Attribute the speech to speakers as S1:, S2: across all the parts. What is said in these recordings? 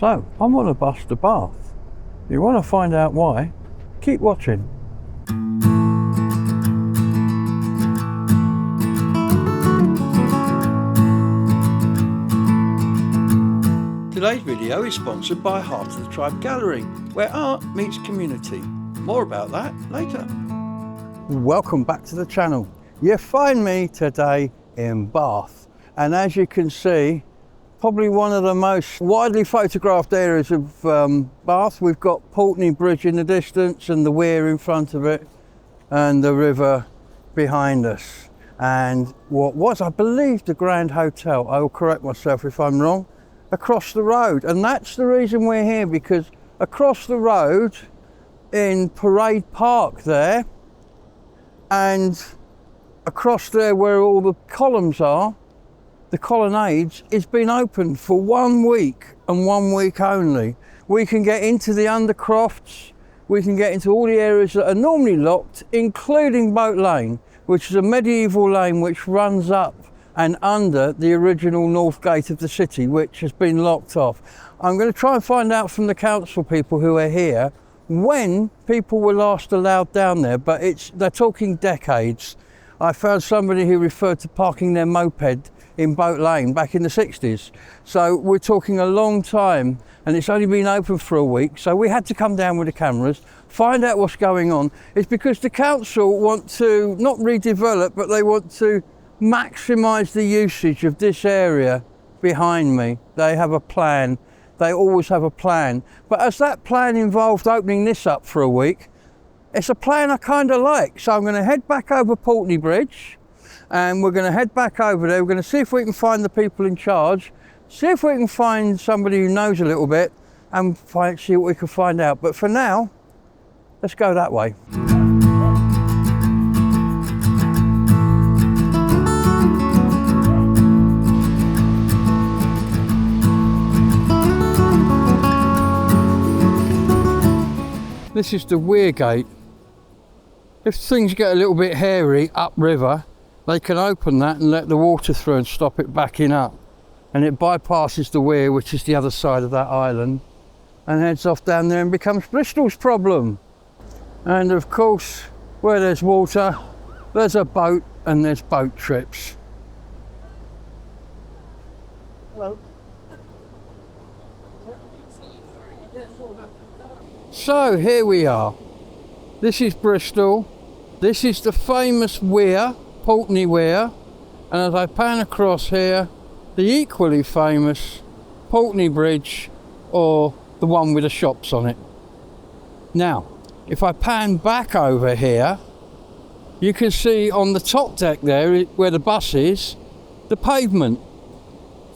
S1: So, I'm on a bus to Bath. You want to find out why? Keep watching. Today's video is sponsored by Heart of the Tribe Gallery, where art meets community. More about that later. Welcome back to the channel. You find me today in Bath, and as you can see, probably one of the most widely photographed areas of Bath. We've got Pulteney Bridge in the distance and the weir in front of it and the river behind us. And what was, I believe, the Grand Hotel, I will correct myself if I'm wrong, across the road. And that's the reason we're here, because across the road in Parade Park there, and across there where all the columns are, the colonnades, is been open for 1 week and 1 week only. We can get into the undercrofts, we can get into all the areas that are normally locked, including Boat Lane, which is a medieval lane which runs up and under the original north gate of the city, which has been locked off. I'm going to try and find out from the council people who are here when people were last allowed down there, but they're talking decades. I found somebody who referred to parking their moped in Boat Lane back in the 60s. So we're talking a long time, and it's only been open for a week. So we had to come down with the cameras, find out what's going on. It's because the council want to not redevelop, but they want to maximise the usage of this area behind me. They have a plan. They always have a plan. But as that plan involved opening this up for a week, it's a plan I kind of like. So I'm going to head back over Pulteney Bridge, and we're going to head back over there. We're going to see if we can find the people in charge, see if we can find somebody who knows a little bit, and see what we can find out. But for now, let's go that way. This is the weir gate. If things get a little bit hairy upriver, they can open that and let the water through and stop it backing up. And it bypasses the weir, which is the other side of that island, and heads off down there and becomes Bristol's problem. And of course, where there's water, there's a boat and there's boat trips. Hello. So here we are. This is Bristol. This is the famous weir, Pulteney Weir, and as I pan across here, the equally famous Pulteney Bridge, or the one with the shops on it. Now, if I pan back over here, you can see on the top deck there, where the bus is, the pavement.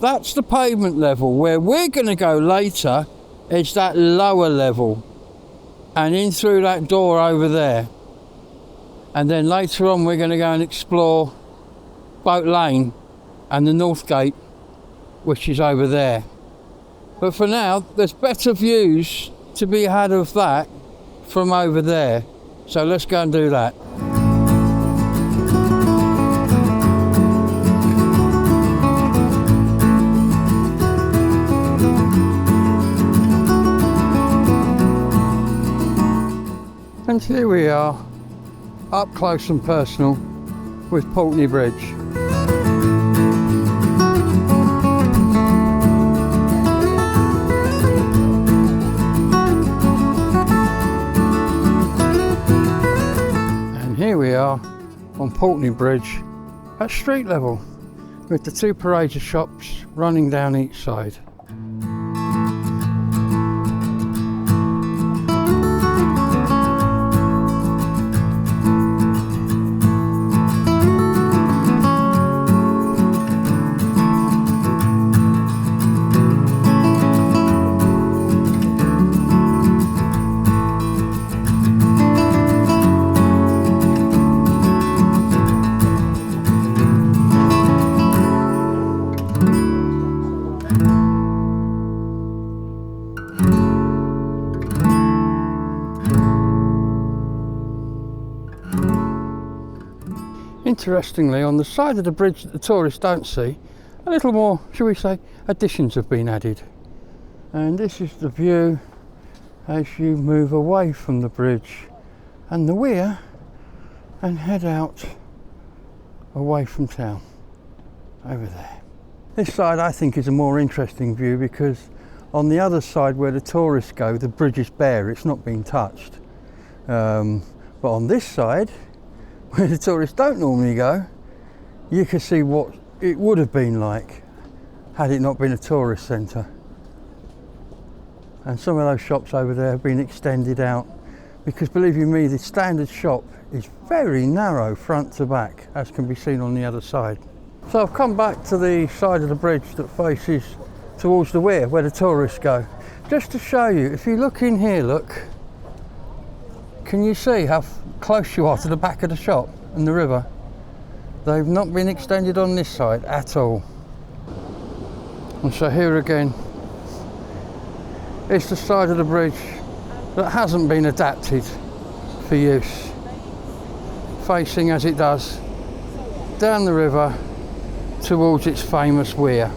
S1: That's the pavement level. Where we're going to go later is that lower level, and in through that door over there. And then later on we're going to go and explore Boat Lane and the North Gate, which is over there. But for now, there's better views to be had of that from over there. So let's go and do that. And here we are, up close and personal with Pulteney Bridge. And here we are on Pulteney Bridge at street level, with the two parade shops running down each side. Interestingly, on the side of the bridge that the tourists don't see, a little more, shall we say, additions have been added. And this is the view as you move away from the bridge and the weir and head out away from town over there. This side I think is a more interesting view because on the other side where the tourists go, the bridge is bare, it's not been touched. But on this side where the tourists don't normally go, you can see what it would have been like had it not been a tourist centre. And some of those shops over there have been extended out because, believe you me, the standard shop is very narrow front to back, as can be seen on the other side. So I've come back to the side of the bridge that faces towards the weir where the tourists go, just to show you. If you look in here, look, can you see how close you are to the back of the shop and the river? They've not been extended on this side at all. And so here again, it's the side of the bridge that hasn't been adapted for use, facing as it does down the river towards its famous weir.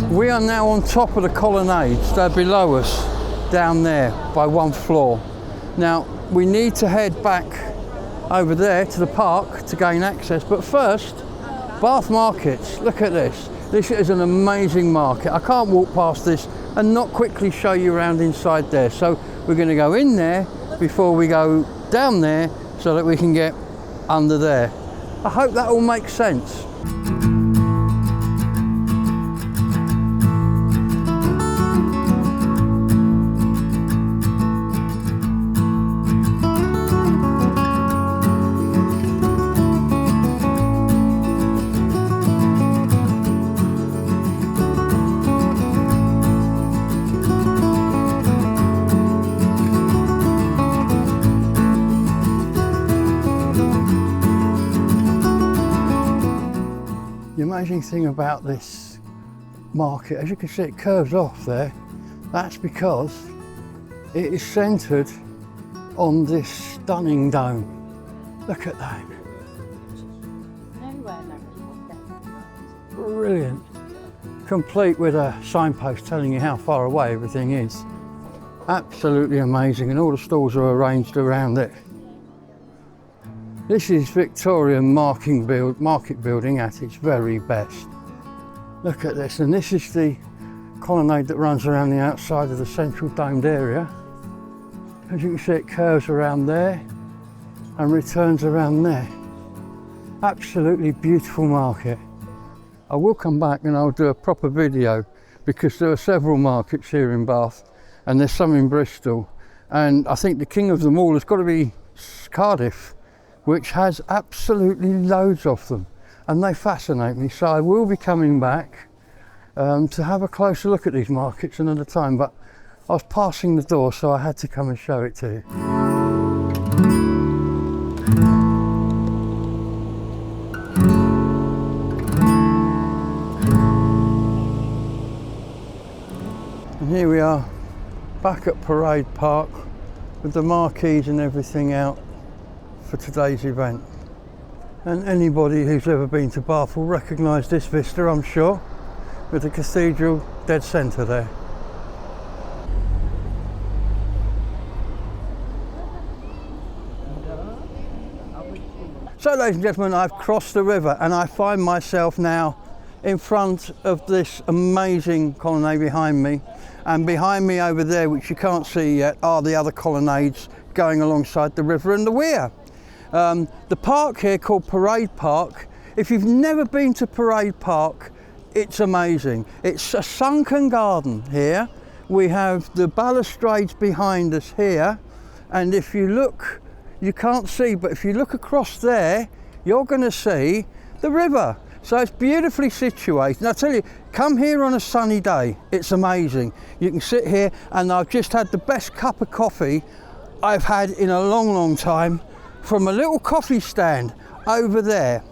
S1: We are now on top of the colonnades. They're below us down there by one floor. Now we need to head back over there to the park to gain access, but first, Bath markets. Look at this. This is an amazing market. I can't walk past this and not quickly show you around inside there. So we're going to go in there before we go down there so that we can get under there. I hope that all makes sense. The amazing thing about this market, as you can see, it curves off there. That's because it is centred on this stunning dome. Look at that. Brilliant. Complete with a signpost telling you how far away everything is. Absolutely amazing, and all the stalls are arranged around it. This is Victorian market building at its very best. Look at this, and this is the colonnade that runs around the outside of the central domed area. As you can see, it curves around there and returns around there. Absolutely beautiful market. I will come back and I'll do a proper video because there are several markets here in Bath and there's some in Bristol, and I think the king of them all has got to be Cardiff, which has absolutely loads of them, and they fascinate me. So I will be coming back to have a closer look at these markets another time, but I was passing the door so I had to come and show it to you. And here we are back at Parade Park with the marquees and everything out for today's event. And anybody who's ever been to Bath will recognise this vista, I'm sure, with the cathedral dead centre there. So ladies and gentlemen, I've crossed the river and I find myself now in front of this amazing colonnade behind me, and behind me over there, which you can't see yet, are the other colonnades going alongside the river and the weir. The park here, called Parade Park, if you've never been to Parade Park, it's amazing. It's a sunken garden here. We have the balustrades behind us here, and if you look, you can't see, but if you look across there, you're going to see the river. So it's beautifully situated. And I tell you, come here on a sunny day, it's amazing. You can sit here, and I've just had the best cup of coffee I've had in a long, long time from a little coffee stand over there.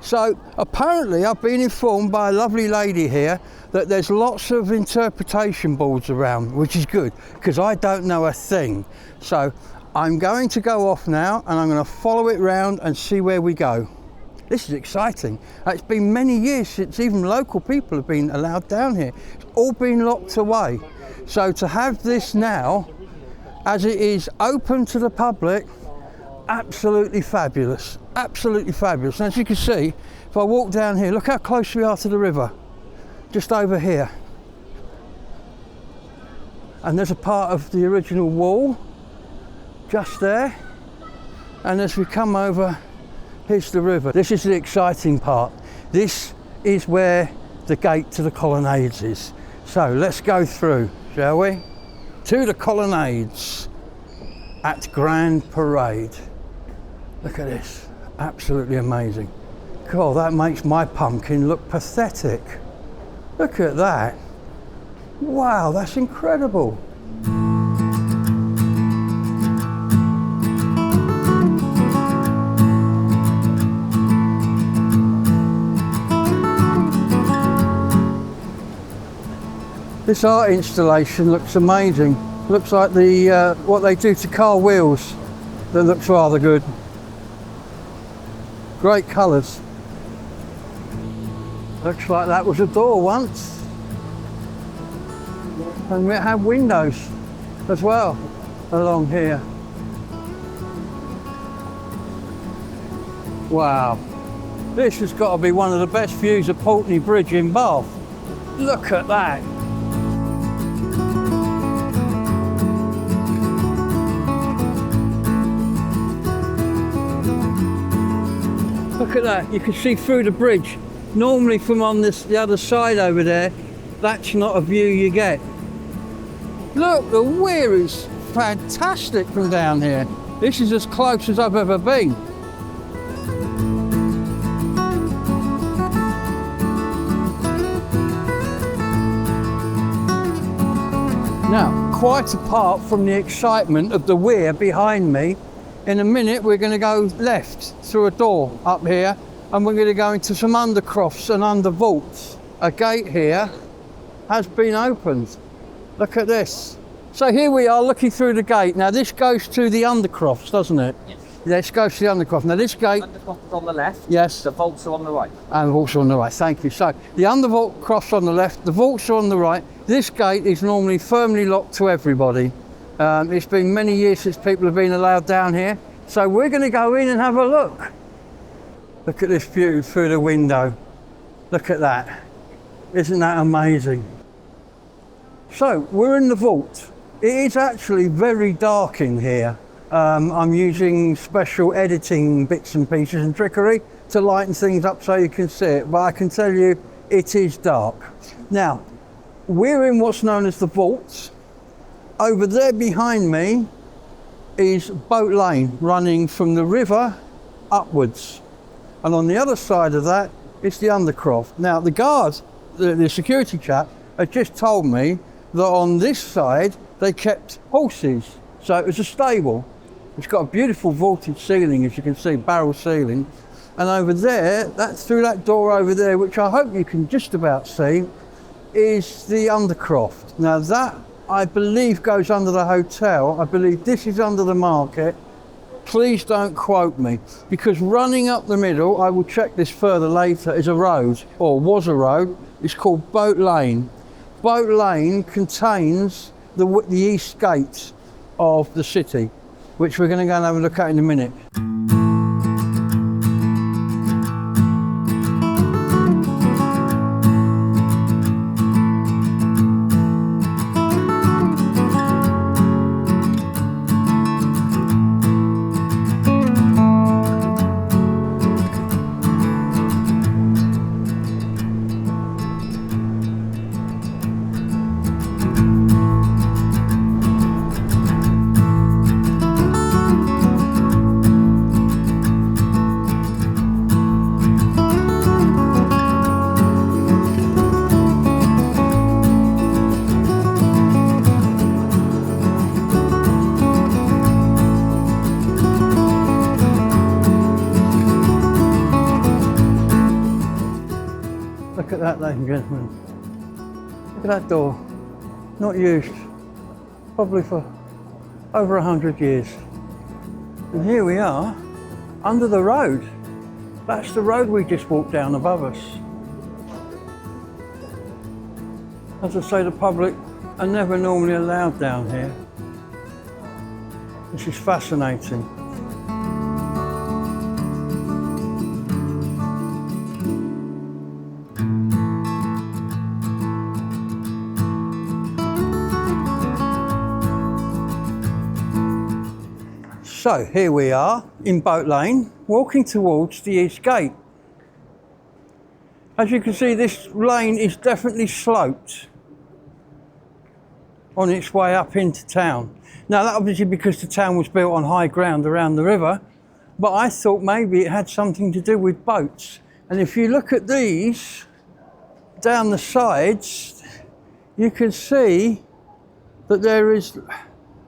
S1: So apparently I've been informed by a lovely lady here that there's lots of interpretation boards around, which is good because I don't know a thing. So I'm going to go off now and I'm going to follow it round and see where we go. This is exciting. It's been many years since even local people have been allowed down here. It's all been locked away. So to have this now, as it is open to the public, absolutely fabulous, absolutely fabulous. And as you can see, if I walk down here, look how close we are to the river, just over here. And there's a part of the original wall, just there. And as we come over, here's the river. This is the exciting part. This is where the gate to the colonnades is. So let's go through, shall we? To the colonnades at Grand Parade. Look at this, absolutely amazing. God, that makes my pumpkin look pathetic. Look at that. Wow, that's incredible. This art installation looks amazing. Looks like the what they do to car wheels. That looks rather good. Great colours. Looks like that was a door once. And we have windows as well along here. Wow. This has got to be one of the best views of Pulteney Bridge in Bath. Look at that. Look at that, you can see through the bridge. Normally from on the other side over there, that's not a view you get. Look, the weir is fantastic from down here. This is as close as I've ever been. Now, quite apart from the excitement of the weir behind me, in a minute we're going to go left through a door up here and we're going to go into some undercrofts and under vaults. A gate here has been opened. Look at this. So here we are looking through the gate. Now this goes to the undercrofts, doesn't it?
S2: Yes.
S1: This goes to the undercroft. Now this gate...
S2: Undercrofts on the left.
S1: Yes.
S2: The vaults are on the right.
S1: And the vaults are on the right, thank you. So the undercrofts on the left, the vaults are on the right. This gate is normally firmly locked to everybody. It's been many years since people have been allowed down here. So we're going to go in and have a look. Look at this view through the window. Look at that. Isn't that amazing? So we're in the vault. It is actually very dark in here. I'm using special editing bits and pieces and trickery to lighten things up so you can see it, but I can tell you it is dark. Now, we're in what's known as the vaults. Over there behind me is Boat Lane running from the river upwards. And on the other side of that is the undercroft. Now the guard, the security chap, had just told me that on this side they kept horses. So it was a stable. It's got a beautiful vaulted ceiling, as you can see, barrel ceiling. And over there, that's through that door over there, which I hope you can just about see, is the undercroft. Now that, I believe, goes under the hotel. I believe this is under the market. Please don't quote me, because running up the middle, I will check this further later, is a road, or was a road. It's called Boat Lane. Boat Lane contains the east gate of the city, which we're going to go and have a look at in a minute. gentlemen. Look at that door. Not used. Probably for over 100 years. And here we are, under the road. That's the road we just walked down above us. As I say, the public are never normally allowed down here. This is fascinating. So here we are in Boat Lane, walking towards the East Gate. As you can see, this lane is definitely sloped on its way up into town. Now that obviously because the town was built on high ground around the river, but I thought maybe it had something to do with boats. And if you look at these down the sides, you can see that there is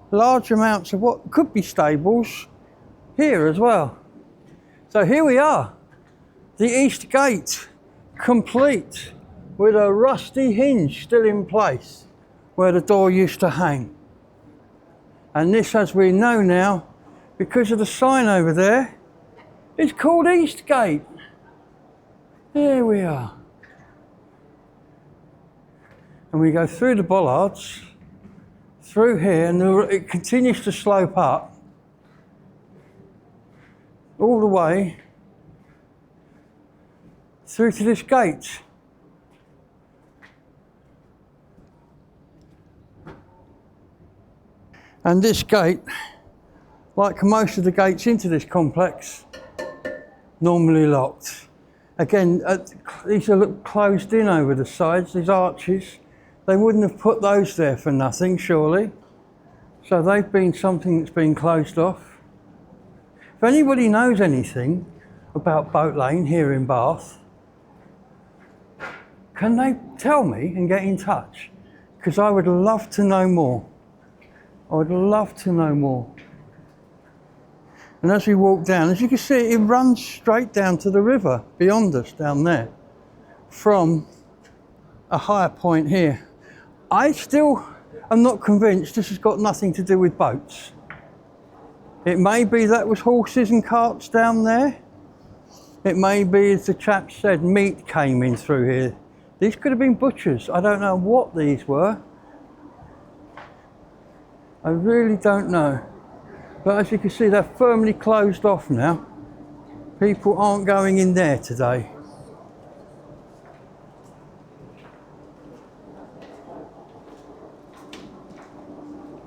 S1: large amounts of what could be stables here as well. So here we are, the East Gate, complete with a rusty hinge still in place where the door used to hang. And this, as we know now, because of the sign over there, it's called East Gate. Here we are. And we go through the bollards, through here, and it continues to slope up all the way through to this gate. And this gate, like most of the gates into this complex, normally locked. Again, these are closed in over the sides, these arches. They wouldn't have put those there for nothing, surely. So they've been something that's been closed off. If anybody knows anything about Boat Lane here in Bath, can they tell me and get in touch? Because I would love to know more. I would love to know more. And as we walk down, as you can see, it runs straight down to the river beyond us down there from a higher point here. I still am not convinced this has got nothing to do with boats. It may be that was horses and carts down there. It may be, as the chap said, meat came in through here. These could have been butchers. I don't know what these were. I really don't know. But as you can see, they're firmly closed off now. People aren't going in there today.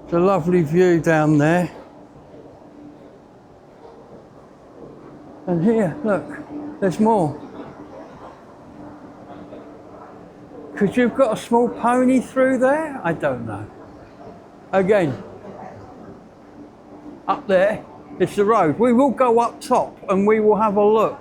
S1: It's a lovely view down there. And here, look, there's more. Because you've got a small pony through there? I don't know. Again, up there, it's the road. We will go up top and we will have a look.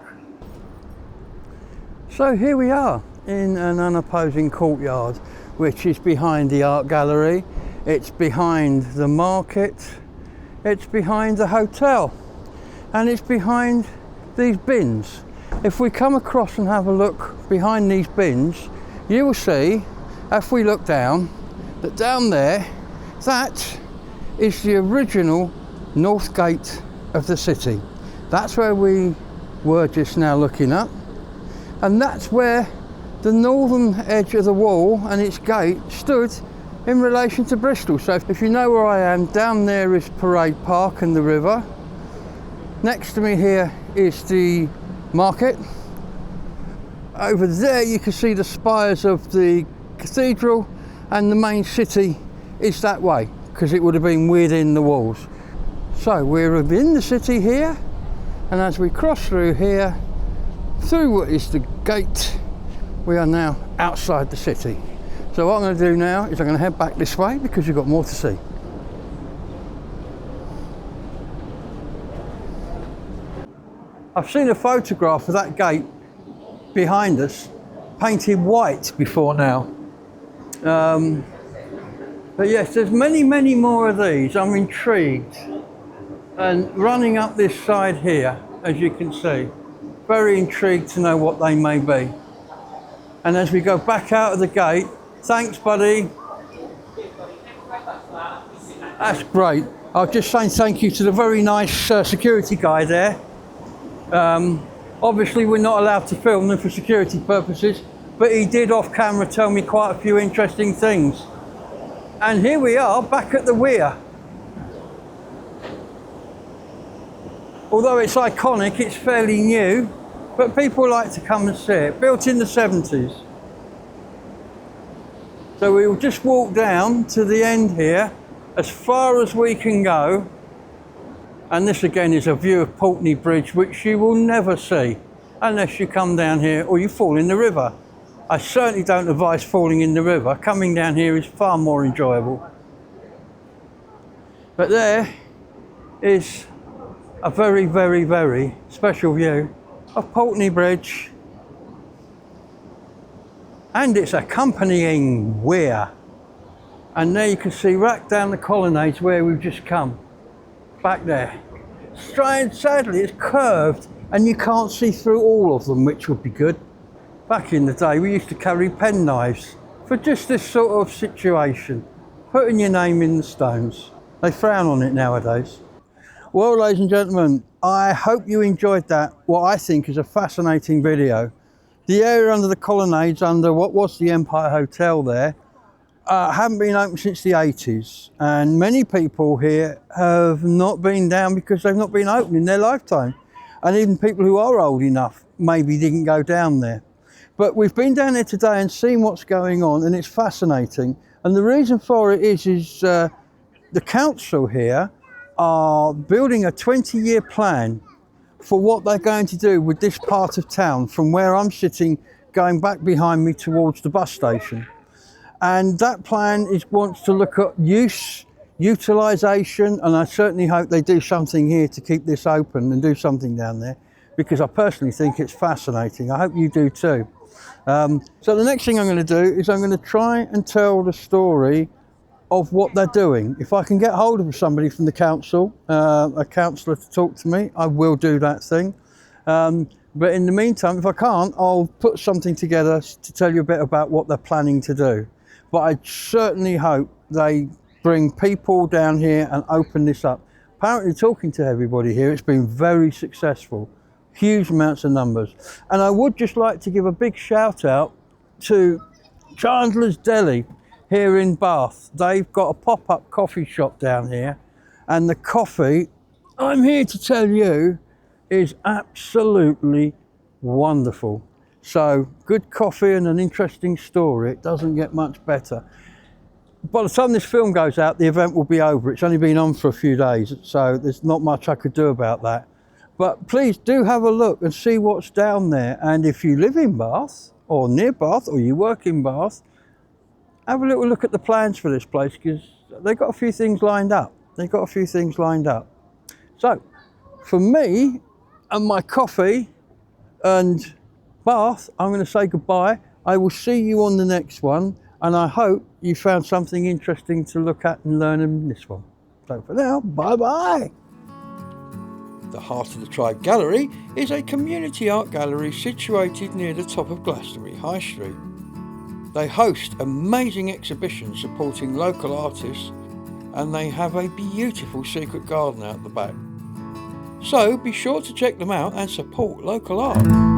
S1: So here we are in an unopposing courtyard, which is behind the art gallery. It's behind the market. It's behind the hotel. And it's behind these bins. If we come across and have a look behind these bins, you will see, if we look down, that down there, that is the original north gate of the city. That's where we were just now looking up, and that's where the northern edge of the wall and its gate stood in relation to Bristol. So if you know where I am, down there is Parade Park and the river. Next to me here is the market. Over there you can see the spires of the cathedral, and the main city is that way, because it would have been within the walls. So we're in the city here, and as we cross through here, through what is the gate, we are now outside the city. So what I'm going to do now is I'm going to head back this way because we've got more to see. I've seen a photograph of that gate behind us painted white before now. But yes, there's many more of these. I'm intrigued. And running up this side here, as you can see, very intrigued to know what they may be. And as we go back out of the gate, thanks buddy. That's great. I'll just say thank you to the very nice security guy there. Obviously we're not allowed to film them for security purposes, but he did off camera tell me quite a few interesting things. And here we are back at the weir. Although it's iconic, it's fairly new, but people like to come and see it. Built in the 70s. So we will just walk down to the end here, as far as we can go. And this again is a view of Pulteney Bridge, which you will never see unless you come down here or you fall in the river. I certainly don't advise falling in the river. Coming down here is far more enjoyable. But there is a very, very, very special view of Pulteney Bridge and its accompanying weir. And there you can see right down the colonnades where we've just come. Back there. Sadly it's curved and you can't see through all of them, which would be good. Back in the day we used to carry penknives for just this sort of situation, putting your name in the stones. They frown on it nowadays. Well, ladies and gentlemen, I hope you enjoyed that, what I think is a fascinating video. The area under the colonnades, under what was the Empire Hotel there, haven't been open since the 80s, and many people here have not been down because they've not been open in their lifetime, and even people who are old enough maybe didn't go down there. But we've been down there today and seen what's going on, and it's fascinating. And the reason for it is the council here are building a 20-year plan for what they're going to do with this part of town, from where I'm sitting going back behind me towards the bus station. And that plan wants to look at utilisation, and I certainly hope they do something here to keep this open and do something down there, because I personally think it's fascinating. I hope you do too. So the next thing I'm going to do is I'm going to try and tell the story of what they're doing. If I can get hold of somebody from the council, a councillor to talk to me, I will do that thing. But in the meantime, if I can't, I'll put something together to tell you a bit about what they're planning to do. But I certainly hope they bring people down here and open this up. Apparently, talking to everybody here, it's been very successful. Huge amounts of numbers. And I would just like to give a big shout out to Chandler's Deli here in Bath. They've got a pop-up coffee shop down here, and the coffee, I'm here to tell you, is absolutely wonderful. So good coffee and an interesting story. It doesn't get much better. By the time this film goes out, the event will be over. It's only been on for a few days, so there's not much I could do about that. But please do have a look and see what's down there. And if you live in Bath or near Bath, or you work in Bath, have a little look at the plans for this place, because they've got a few things lined up. They've got a few things lined up. So for me and my coffee and Bath, I'm going to say goodbye. I will see you on the next one, and I hope you found something interesting to look at and learn in this one. So for now, bye-bye. The Heart of the Tribe Gallery is a community art gallery situated near the top of Glastonbury High Street. They host amazing exhibitions supporting local artists, and they have a beautiful secret garden out the back. So be sure to check them out and support local art.